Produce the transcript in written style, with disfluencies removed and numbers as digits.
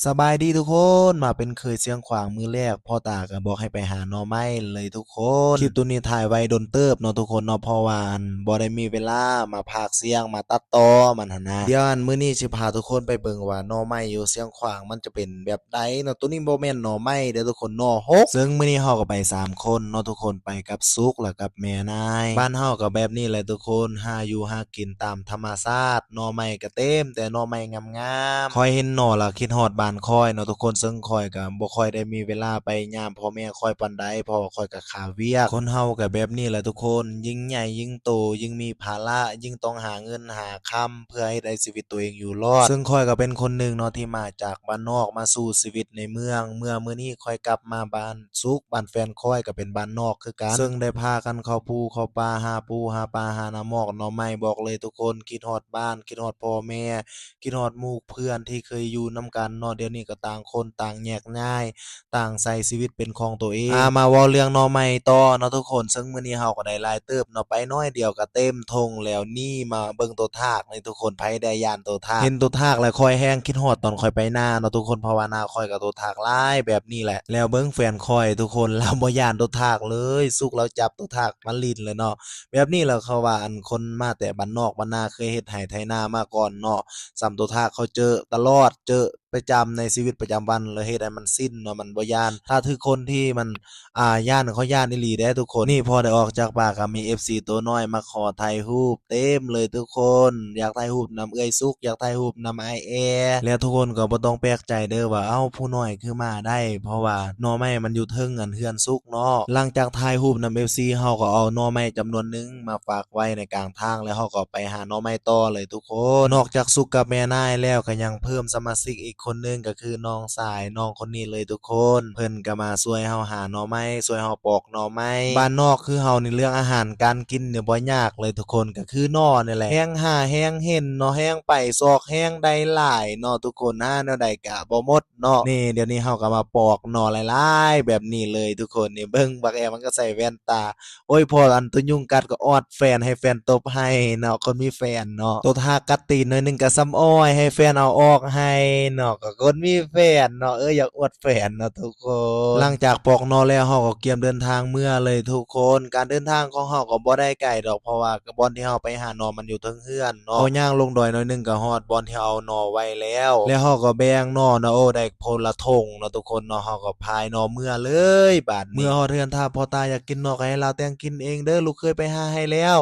สบายดีทุกคนมาเป็นเคยเสียงขวางมือแรกพ่อตาก็บอกให้ไปหาหน่อไม้เลยทุกคนคลิปตัวนี้ถ่ายไว้โดนเติบเนาะทุกคนเนาะเพราะว่าบ่ได้มีเวลามาพากย์เสียงมาตัดต่อมันหั่นนะเดี๋ยวมื้อนี้สิพาทุกคนไปเบิ่งว่าหน่อไม้อยู่เสียงขวางมันจะเป็นแบบใดเนาะตัวนี้บ่แม่นหน่อไม้เด้อทุกคนหน่อฮกซึ่งมื้อนี้เฮาก็ไป3คนเนาะทุกคนไปกับสุกแล้วกับแม่นายบ้านเฮาก็แบบนี้แหละทุกคนหาอยู่หากินตามธรรมชาติหน่อไม้ก็เต็มแต่หน่อไม้งามๆคอยเห็นหน่อแล้วคิดฮอดบ้านคอยเนาะทุกคนซึ่งคอยก็บ่ค่อยได้มีเวลาไปยามพ่อแม่คอยปานใดเพราะว่าคอยก็ขาเวียกคนเฮาก็แบบนี้แหละทุกคนยิ่งใหญ่ยิ่งโตยิ่งมีภาระยิ่งต้องหาเงินหาค่ำเพื่อให้ได้ชีวิตตัวเองอยู่รอดซึ่งคอยก็เป็นคนหนึ่งเนาะที่มาจากบ้านนอกมาสู่ชีวิตในเมืองมื้อนี้คอยกลับมาบ้านสุกบ้านแฟนคอยก็เป็นบ้านนอกคือกันซึ่งได้พากันเข้าภูเข้าป่าหาปูหาปลาหาหน่อหมอกหน่อไม้บอกเลยทุกคนคิดฮอดบ้านคิดฮอดพ่อแม่คิดฮอดหมู่เพื่อนที่เคยอยู่นำกันเนาะเดี๋ยวนี้ก็ต่างคนต่างแยกย้ายต่างใช้ชีวิตเป็นของตัวเองมาเว้าเรื่องหน่อไม้ต่อเนาะทุกคนซึ่งมื้อนี้เฮาก็ได้หลายเติบเนาะไปน้อยเดียวก็เต็มทงแล้วนี่มาเบิ่งตัวทากนี่ทุกคนไผได้ย้านตัวทากเห็นตัวทากแล้วคอยแฮงคิดฮอดตอนข้อยไปนาเนาะทุกคนเพราะว่านาข้อยก็ตัวทากหลายแบบนี้แหละแล้วเบิ่งแฟนข้อยทุกคนเลาบ่ย้านตัวทากเลยสุกแล้วจับตัวทากมาลิ้นเลยเนาะแบบนี้แหละเขาว่าคนมาแต่บ้านนอกบ้านนาเคยเฮ็ดไร่ไถนามาก่อนเนาะส่ำตัวทากเขาเจอตลอดเจอประจำในชีวิตประจำวันเลยเฮ็ดให้มันสิ้นเนาะมันบ่ย้านถ้าคือคนที่มันย้านเขาย้านอีหลีเด้ทุกคนนี่พอได้ออกจากบ้านก็มี FC ตัวน้อยมาขอถ่ายรูปเต็มเลยทุกคนอยากถ่ายรูปนำเอื้อยสุกอยากถ่ายรูปนำอ้ายแอแล้วทุกคนก็บ่ต้องแปลกใจเด้อว่าเอ้าผู้น้อยคือมาได้เพราะว่าหน่อไม้มันอยู่เทิงเรือนสุกเนาะหลังจากถ่ายรูปนำ FC เฮาก็เอาหน่อไม้จำนวนหนึ่งมาฝากไว้ในกลางทางแล้วเฮาก็ไปหาหน่อไม้ต่อเลยทุกคนนอกจากสุกกับแม่นายแล้วก็ยังเพิ่มสมาชิกอีกคนหนึ่งก็คือน้องสายน้องคนนี้เลยทุกคนเพิ่นก็มาช่วยเฮาหาหน่อไม้ช่วยเฮาปอกหน่อไม้บ้านนอกคือเฮานี่เรื่องอาหารการกินเนี่ยบ่ยากเลยทุกคนก็คือหน่อนี่แหละแฮงหาแฮงเห็นเนาะแฮงไปซอกแฮงได้หลายเนาะทุกคนหาแนวใดก็บ่หมดเนาะนี่เดี๋ยวนี้เฮาก็มาปอกหน่อหลายๆแบบนี้เลยทุกคนนี่เบิ่งบักแอมันก็ใส่แว่นตา โอ้ยพอตัวยุงกัดก็ออดแฟนให้แฟนตบให้เนาะคนมีแฟนเนาะตัวทากัดตีนหน่อยหนึงก็ซ้ำอ้อยให้แฟนเอาออกให้เนาะก็คนมีแฟนเนาะอยากอวดแฟนเนาะทุกคนหลังจากปอกนอแล้วเฮาก็เตรียมเดินทางเมื่อเลยทุกคนการเดินทางของเฮาก็บ่ได้ไกลดอกเพราะว่าบ่อนที่เฮาไปหาหน่อมันอยู่เทิงเรือนเนาะพอย่างลงดอยหน่อยหนึงก็ฮอดบ่อนที่เอาหน่อไว้แล้วเฮาก็แบ่งหน่อเนาะโอ้ได้คนละถงเนาะทุกคนเนาะเฮาก็พายหน่อเมื่อเลยบัดนี้เมื่อฮอดเรือนถ้าพ่อตาอยากกินหน่อก็ให้เลาแต่งกินเองเด้อลูกเคยไปหาให้แล้ว